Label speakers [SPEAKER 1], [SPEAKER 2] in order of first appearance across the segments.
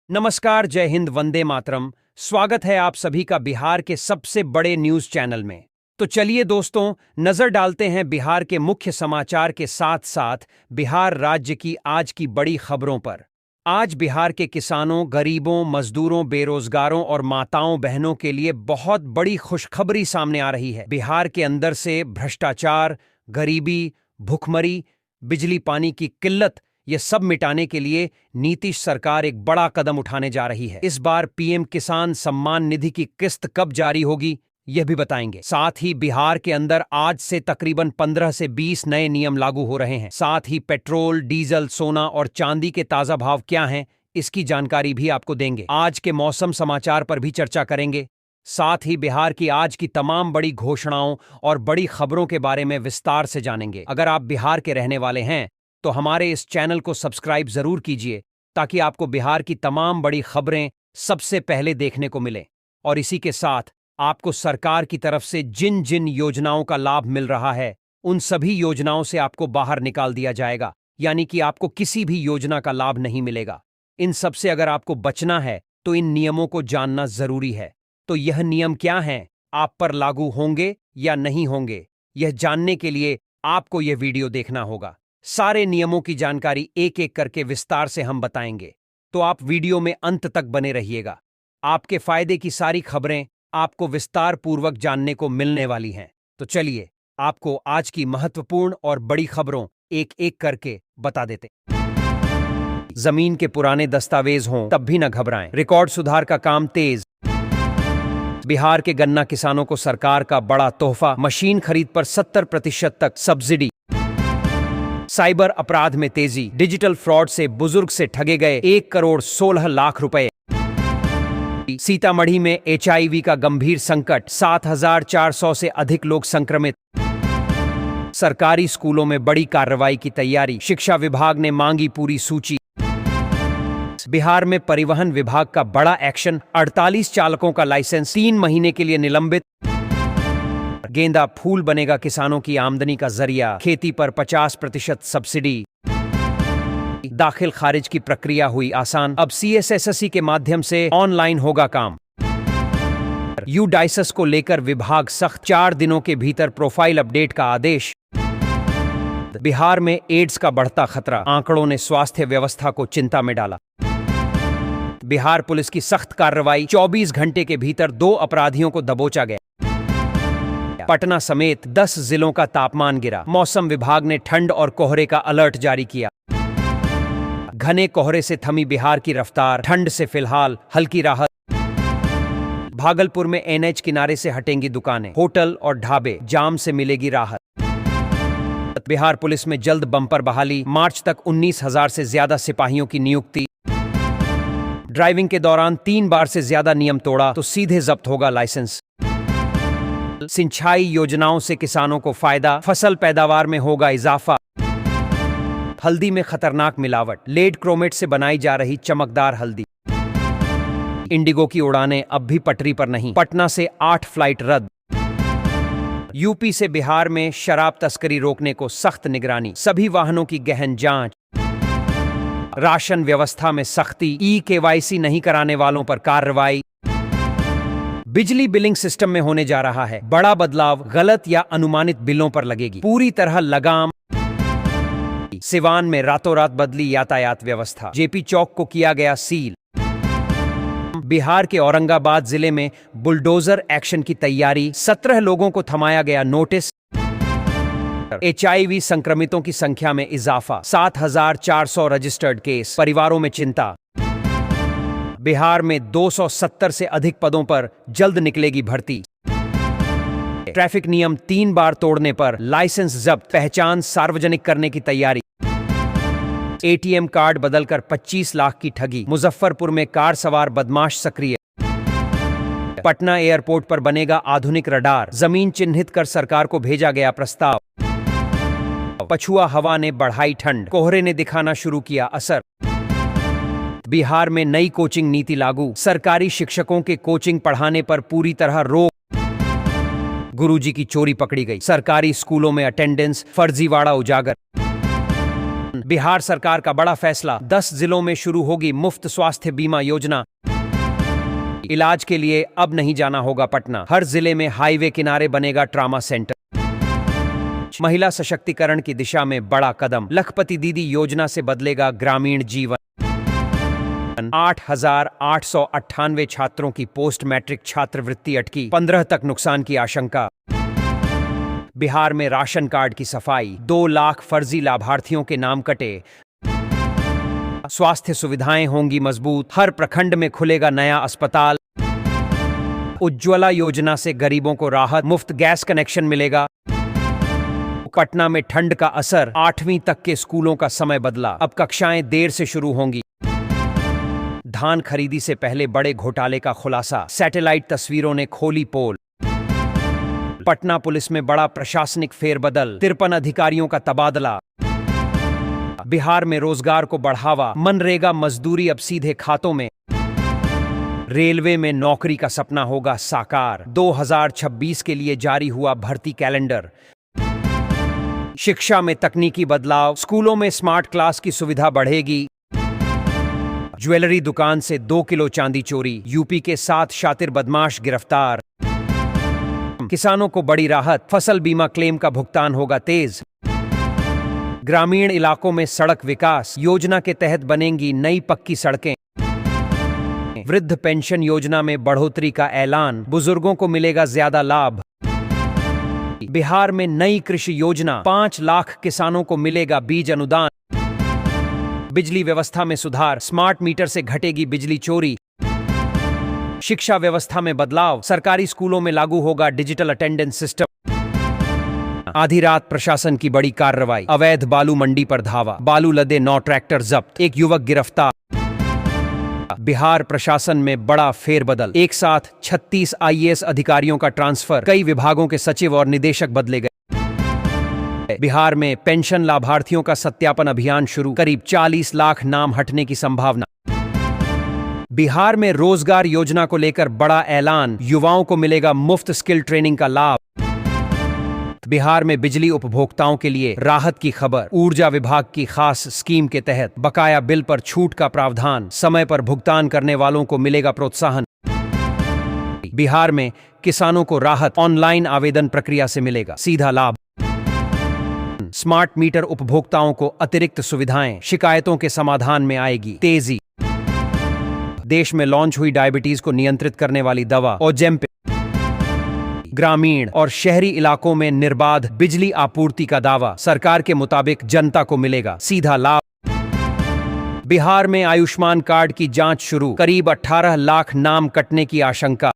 [SPEAKER 1] नमस्कार, जय हिंद, वंदे मातरम। स्वागत है आप सभी का बिहार के सबसे बड़े न्यूज चैनल में। तो चलिए दोस्तों, नजर डालते हैं बिहार के मुख्य समाचार के साथ साथ बिहार राज्य की आज की बड़ी खबरों पर। आज बिहार के किसानों, गरीबों, मजदूरों, बेरोजगारों और माताओं बहनों के लिए बहुत बड़ी खुशखबरी सामने आ रही है। बिहार के अंदर से भ्रष्टाचार, गरीबी, भुखमरी, बिजली पानी की किल्लत, ये सब मिटाने के लिए नीतीश सरकार एक बड़ा कदम उठाने जा रही है। इस बार पीएम किसान सम्मान निधि की किस्त कब जारी होगी, यह भी बताएंगे। साथ ही बिहार के अंदर आज से तकरीबन 15 से 20 नए नियम लागू हो रहे हैं। साथ ही पेट्रोल, डीजल, सोना और चांदी के ताजा भाव क्या हैं, इसकी जानकारी भी आपको देंगे। आज के मौसम समाचार पर भी चर्चा करेंगे। साथ ही बिहार की आज की तमाम बड़ी घोषणाओं और बड़ी खबरों के बारे में विस्तार से जानेंगे। अगर आप बिहार के रहने वाले हैं तो हमारे इस चैनल को सब्सक्राइब जरूर कीजिए, ताकि आपको बिहार की तमाम बड़ी खबरें सबसे पहले देखने को मिले। और इसी के साथ आपको सरकार की तरफ से जिन जिन योजनाओं का लाभ मिल रहा है, उन सभी योजनाओं से आपको बाहर निकाल दिया जाएगा, यानी कि आपको किसी भी योजना का लाभ नहीं मिलेगा। इन सब से अगर आपको बचना है तो इन नियमों को जानना जरूरी है। तो यह नियम क्या हैं, आप पर लागू होंगे या नहीं होंगे, यह जानने के लिए आपको यह वीडियो देखना होगा। सारे नियमों की जानकारी एक एक करके विस्तार से हम बताएंगे, तो आप वीडियो में अंत तक बने रहिएगा। आपके फायदे की सारी खबरें आपको विस्तार पूर्वक जानने को मिलने वाली हैं। तो चलिए आपको आज की महत्वपूर्ण और बड़ी खबरों एक एक करके बता देते। जमीन के पुराने दस्तावेज हों तब भी न घबराएं, रिकॉर्ड सुधार का काम तेज। बिहार के गन्ना किसानों को सरकार का बड़ा तोहफा, मशीन खरीद पर 70% तक सब्सिडी। साइबर अपराध में तेजी, डिजिटल फ्रॉड से बुजुर्ग से ठगे गए 1 करोड़ 16 लाख रुपए। सीतामढ़ी में HIV का गंभीर संकट, 7,400 से अधिक लोग संक्रमित। सरकारी स्कूलों में बड़ी कार्रवाई की तैयारी, शिक्षा विभाग ने मांगी पूरी सूची। बिहार में परिवहन विभाग का बड़ा एक्शन, 48 चालकों का लाइसेंस 3 महीने के लिए निलंबित। गेंदा फूल बनेगा किसानों की आमदनी का जरिया, खेती पर 50% सब्सिडी। दाखिल खारिज की प्रक्रिया हुई आसान, अब CSSSC के माध्यम से ऑनलाइन होगा काम। यूडाइसस को लेकर विभाग सख्त, 4 दिनों के भीतर प्रोफाइल अपडेट का आदेश। बिहार में एड्स का बढ़ता खतरा, आंकड़ों ने स्वास्थ्य व्यवस्था को चिंता में डाला। बिहार पुलिस की सख्त कार्रवाई, 24 घंटे के भीतर 2 अपराधियों को दबोचा गया। पटना समेत 10 जिलों का तापमान गिरा, मौसम विभाग ने ठंड और कोहरे का अलर्ट जारी किया। घने कोहरे से थमी बिहार की रफ्तार, ठंड से फिलहाल हल्की राहत। भागलपुर में NH किनारे से हटेंगी दुकानें, होटल और ढाबे, जाम से मिलेगी राहत। बिहार पुलिस में जल्द बम्पर बहाली, मार्च तक 19,000 से ज्यादा सिपाहियों की नियुक्ति। ड्राइविंग के दौरान 3 बार से ज्यादा नियम तोड़ा तो सीधे जब्त होगा लाइसेंस। सिंचाई योजनाओं से किसानों को फायदा, फसल पैदावार में होगा इजाफा। हल्दी में खतरनाक मिलावट, लेड क्रोमेट से बनाई जा रही चमकदार हल्दी। इंडिगो की उड़ानें अब भी पटरी पर नहीं, पटना से 8 फ्लाइट रद्द। यूपी से बिहार में शराब तस्करी रोकने को सख्त निगरानी, सभी वाहनों की गहन जांच। राशन व्यवस्था में सख्ती, KYC नहीं कराने वालों पर कार्रवाई। बिजली बिलिंग सिस्टम में होने जा रहा है बड़ा बदलाव, गलत या अनुमानित बिलों पर लगेगी पूरी तरह लगाम। सिवान में रातों रात बदली यातायात व्यवस्था, JP चौक को किया गया सील। बिहार के औरंगाबाद जिले में बुलडोजर एक्शन की तैयारी, 17 लोगों को थमाया गया नोटिस। HIV संक्रमितों की संख्या में इजाफा, 7,400 रजिस्टर्ड केस, परिवारों में चिंता। बिहार में 270 से अधिक पदों पर जल्द निकलेगी भर्ती। ट्रैफिक नियम 3 बार तोड़ने पर लाइसेंस जब्त, पहचान सार्वजनिक करने की तैयारी। ATM कार्ड बदलकर 25 लाख की ठगी, मुजफ्फरपुर में कार सवार बदमाश सक्रिय। पटना एयरपोर्ट पर बनेगा आधुनिक रडार, जमीन चिन्हित कर सरकार को भेजा गया प्रस्ताव। पछुआ हवा ने बढ़ाई ठंड, कोहरे ने दिखाना शुरू किया असर। बिहार में नई कोचिंग नीति लागू, सरकारी शिक्षकों के कोचिंग पढ़ाने पर पूरी तरह रोक। गुरुजी की चोरी पकड़ी गई, सरकारी स्कूलों में अटेंडेंस फर्जीवाड़ा उजागर। बिहार सरकार का बड़ा फैसला, 10 जिलों में शुरू होगी मुफ्त स्वास्थ्य बीमा योजना। इलाज के लिए अब नहीं जाना होगा पटना, हर जिले में हाईवे किनारे बनेगा ट्रॉमा सेंटर। महिला सशक्तिकरण की दिशा में बड़ा कदम, लखपति दीदी योजना से बदलेगा ग्रामीण जीवन। 8,898 छात्रों की पोस्ट मैट्रिक छात्रवृत्ति अटकी, 15 तक नुकसान की आशंका। बिहार में राशन कार्ड की सफाई, 2 लाख फर्जी लाभार्थियों के नाम कटे। स्वास्थ्य सुविधाएं होंगी मजबूत, हर प्रखंड में खुलेगा नया अस्पताल। उज्ज्वला योजना से गरीबों को राहत, मुफ्त गैस कनेक्शन मिलेगा। पटना में ठंड का असर, 8वीं तक के स्कूलों का समय बदला, अब कक्षाएं देर से शुरू होंगी। धान खरीदी से पहले बड़े घोटाले का खुलासा, सैटेलाइट तस्वीरों ने खोली पोल। पटना पुलिस में बड़ा प्रशासनिक फेरबदल, 53 अधिकारियों का तबादला। बिहार में रोजगार को बढ़ावा, मनरेगा मजदूरी अब सीधे खातों में। रेलवे में नौकरी का सपना होगा साकार, 2026 के लिए जारी हुआ भर्ती कैलेंडर। शिक्षा में तकनीकी बदलाव, स्कूलों में स्मार्ट क्लास की सुविधा बढ़ेगी। ज्वेलरी दुकान से 2 किलो चांदी चोरी, यूपी के 7 शातिर बदमाश गिरफ्तार। किसानों को बड़ी राहत, फसल बीमा क्लेम का भुगतान होगा तेज। ग्रामीण इलाकों में सड़क विकास योजना के तहत बनेंगी नई पक्की सड़कें। वृद्ध पेंशन योजना में बढ़ोतरी का ऐलान, बुजुर्गों को मिलेगा ज्यादा लाभ। बिहार में नई कृषि योजना, 5 लाख किसानों को मिलेगा बीज अनुदान। बिजली व्यवस्था में सुधार, स्मार्ट मीटर से घटेगी बिजली चोरी। शिक्षा व्यवस्था में बदलाव, सरकारी स्कूलों में लागू होगा डिजिटल अटेंडेंस सिस्टम। आधी रात प्रशासन की बड़ी कार्रवाई, अवैध बालू मंडी पर धावा, बालू लदे 9 ट्रैक्टर जब्त, 1 युवक गिरफ्तार। बिहार प्रशासन में बड़ा फेरबदल, एक साथ 36 आईएएस अधिकारियों का ट्रांसफर, कई विभागों के सचिव और निदेशक बदले गए। बिहार में पेंशन लाभार्थियों का सत्यापन अभियान शुरू, करीब 40 लाख नाम हटने की संभावना। बिहार में रोजगार योजना को लेकर बड़ा ऐलान, युवाओं को मिलेगा मुफ्त स्किल ट्रेनिंग का लाभ। बिहार में बिजली उपभोक्ताओं के लिए राहत की खबर, ऊर्जा विभाग की खास स्कीम के तहत बकाया बिल पर छूट का प्रावधान, समय पर भुगतान करने वालों को मिलेगा प्रोत्साहन। बिहार में किसानों को राहत, ऑनलाइन आवेदन प्रक्रिया से मिलेगा सीधा लाभ। स्मार्ट मीटर उपभोक्ताओं को अतिरिक्त सुविधाएं, शिकायतों के समाधान में आएगी तेजी। देश में लॉन्च हुई डायबिटीज को नियंत्रित करने वाली दवा ओजेम्पिक। ग्रामीण और शहरी इलाकों में निर्बाध बिजली आपूर्ति का दावा, सरकार के मुताबिक जनता को मिलेगा सीधा लाभ। बिहार में आयुष्मान कार्ड की जांच शुरू, करीब 18 लाख नाम कटने की आशंका।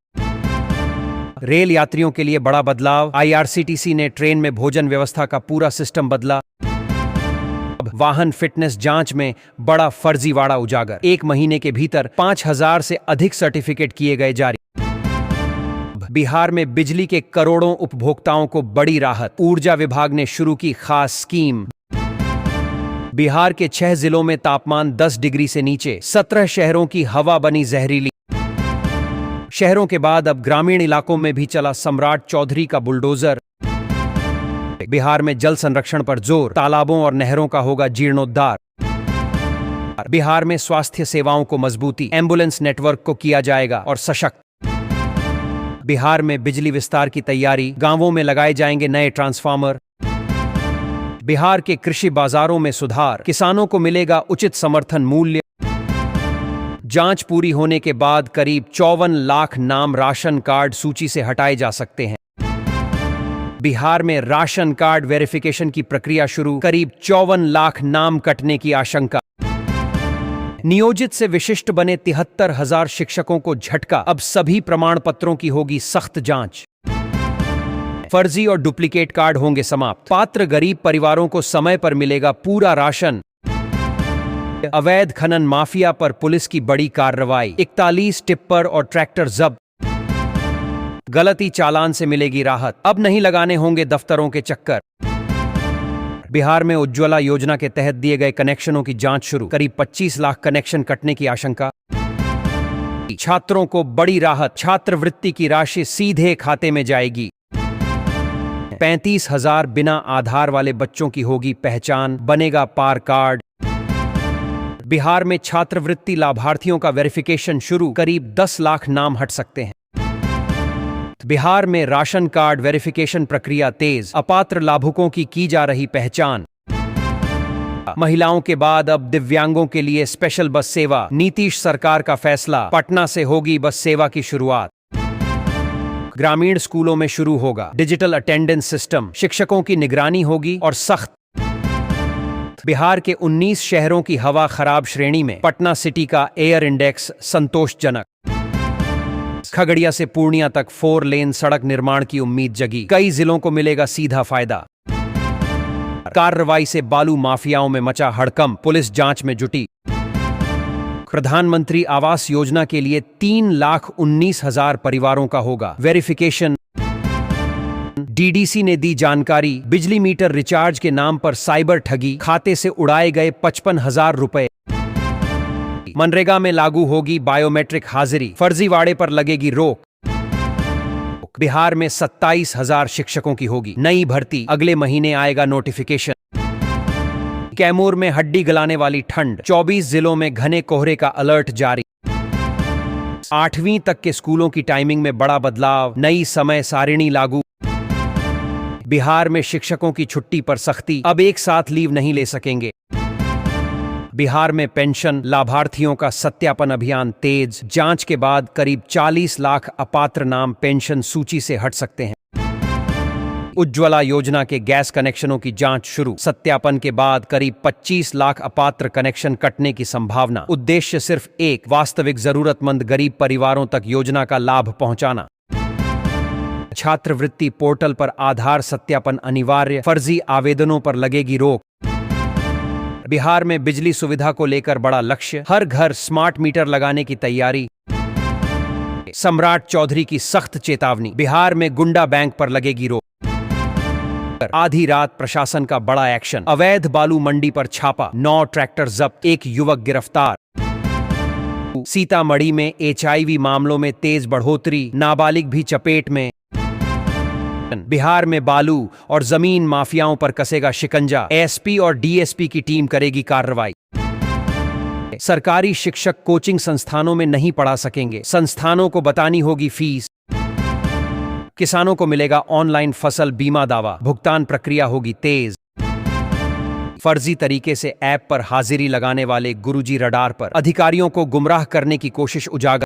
[SPEAKER 1] रेल यात्रियों के लिए बड़ा बदलाव, आईआरसीटीसी ने ट्रेन में भोजन व्यवस्था का पूरा सिस्टम बदला। वाहन फिटनेस जांच में बड़ा फर्जीवाड़ा उजागर, 1 महीने के भीतर 5000 से अधिक सर्टिफिकेट किए गए जारी। बिहार में बिजली के करोड़ों उपभोक्ताओं को बड़ी राहत, ऊर्जा विभाग ने शुरू की खास स्कीम। बिहार के 6 जिलों में तापमान 10 डिग्री से नीचे, 17 शहरों की हवा बनी जहरीली। शहरों के बाद अब ग्रामीण इलाकों में भी चला सम्राट चौधरी का बुलडोजर। बिहार में जल संरक्षण पर जोर, तालाबों और नहरों का होगा जीर्णोद्धार। बिहार में स्वास्थ्य सेवाओं को मजबूती, एम्बुलेंस नेटवर्क को किया जाएगा और सशक्त। बिहार में बिजली विस्तार की तैयारी, गांवों में लगाए जाएंगे नए ट्रांसफार्मर। बिहार के कृषि बाजारों में सुधार, किसानों को मिलेगा उचित समर्थन मूल्य। जांच पूरी होने के बाद करीब 54 लाख नाम राशन कार्ड सूची से हटाए जा सकते हैं। बिहार में राशन कार्ड वेरिफिकेशन की प्रक्रिया शुरू, करीब 54 लाख नाम कटने की आशंका। नियोजित से विशिष्ट बने 73,000 शिक्षकों को झटका, अब सभी प्रमाण पत्रों की होगी सख्त जांच। फर्जी और डुप्लीकेट कार्ड होंगे समाप्त, पात्र गरीब परिवारों को समय पर मिलेगा पूरा राशन। अवैध खनन माफिया पर पुलिस की बड़ी कार्रवाई, 41 टिप्पर और ट्रैक्टर जब्त। गलती चालान से मिलेगी राहत, अब नहीं लगाने होंगे दफ्तरों के चक्कर। बिहार में उज्ज्वला योजना के तहत दिए गए कनेक्शनों की जांच शुरू, करीब 25 लाख कनेक्शन कटने की आशंका। छात्रों को बड़ी राहत, छात्रवृत्ति की राशि सीधे खाते में जाएगी। 35,000 बिना आधार वाले बच्चों की होगी पहचान, बनेगा पार कार्ड। बिहार में छात्रवृत्ति लाभार्थियों का वेरिफिकेशन शुरू, करीब 10 लाख नाम हट सकते हैं। बिहार में राशन कार्ड वेरिफिकेशन प्रक्रिया तेज, अपात्र लाभुकों की जा रही पहचान। महिलाओं के बाद अब दिव्यांगों के लिए स्पेशल बस सेवा, नीतीश सरकार का फैसला, पटना से होगी बस सेवा की शुरुआत। ग्रामीण स्कूलों में शुरू होगा डिजिटल अटेंडेंस सिस्टम, शिक्षकों की निगरानी होगी और सख्त। बिहार के 19 शहरों की हवा खराब श्रेणी में, पटना सिटी का एयर इंडेक्स संतोषजनक। खगड़िया से पूर्णिया तक 4 लेन सड़क निर्माण की उम्मीद जगी, कई जिलों को मिलेगा सीधा फायदा। कार्रवाई से बालू माफियाओं में मचा हड़कंप, पुलिस जांच में जुटी। प्रधानमंत्री आवास योजना के लिए 3,19,000 परिवारों का होगा वेरिफिकेशन। डीडीसी ने दी जानकारी, बिजली मीटर रिचार्ज के नाम पर साइबर ठगी, खाते से उड़ाए गए 55,000 रुपए। मनरेगा में लागू होगी बायोमेट्रिक हाजिरी, फर्जीवाड़े पर लगेगी रोक। बिहार में 27,000 शिक्षकों की होगी नई भर्ती, अगले महीने आएगा नोटिफिकेशन। कैमूर में हड्डी गलाने वाली ठंड, 24 जिलों में घने कोहरे का अलर्ट जारी। 8वीं तक के स्कूलों की टाइमिंग में बड़ा बदलाव, नई समय सारिणी लागू। बिहार में शिक्षकों की छुट्टी पर सख्ती, अब एक साथ लीव नहीं ले सकेंगे। बिहार में पेंशन लाभार्थियों का सत्यापन अभियान तेज, जांच के बाद करीब 40 लाख अपात्र नाम पेंशन सूची से हट सकते हैं। उज्ज्वला योजना के गैस कनेक्शनों की जांच शुरू, सत्यापन के बाद करीब 25 लाख अपात्र कनेक्शन कटने की संभावना। उद्देश्य सिर्फ एक, वास्तविक जरूरतमंद गरीब परिवारों तक योजना का लाभ पहुंचाना। छात्रवृत्ति पोर्टल पर आधार सत्यापन अनिवार्य, फर्जी आवेदनों पर लगेगी रोक। बिहार में बिजली सुविधा को लेकर बड़ा लक्ष्य, हर घर स्मार्ट मीटर लगाने की तैयारी। सम्राट चौधरी की सख्त चेतावनी, बिहार में गुंडा बैंक पर लगेगी रोक। आधी रात प्रशासन का बड़ा एक्शन, अवैध बालू मंडी पर छापा, 9 ट्रैक्टर जब्त, एक युवक गिरफ्तार। सीतामढ़ी में HIV मामलों में तेज बढ़ोतरी, नाबालिग भी चपेट में। बिहार में बालू और जमीन माफियाओं पर कसेगा शिकंजा, एसपी और डीएसपी की टीम करेगी कार्रवाई। सरकारी शिक्षक कोचिंग संस्थानों में नहीं पढ़ा सकेंगे, संस्थानों को बतानी होगी फीस। किसानों को मिलेगा ऑनलाइन फसल बीमा दावा, भुगतान प्रक्रिया होगी तेज। फर्जी तरीके से ऐप पर हाजिरी लगाने वाले गुरुजी रडार पर, अधिकारियों को गुमराह करने की कोशिश उजागर।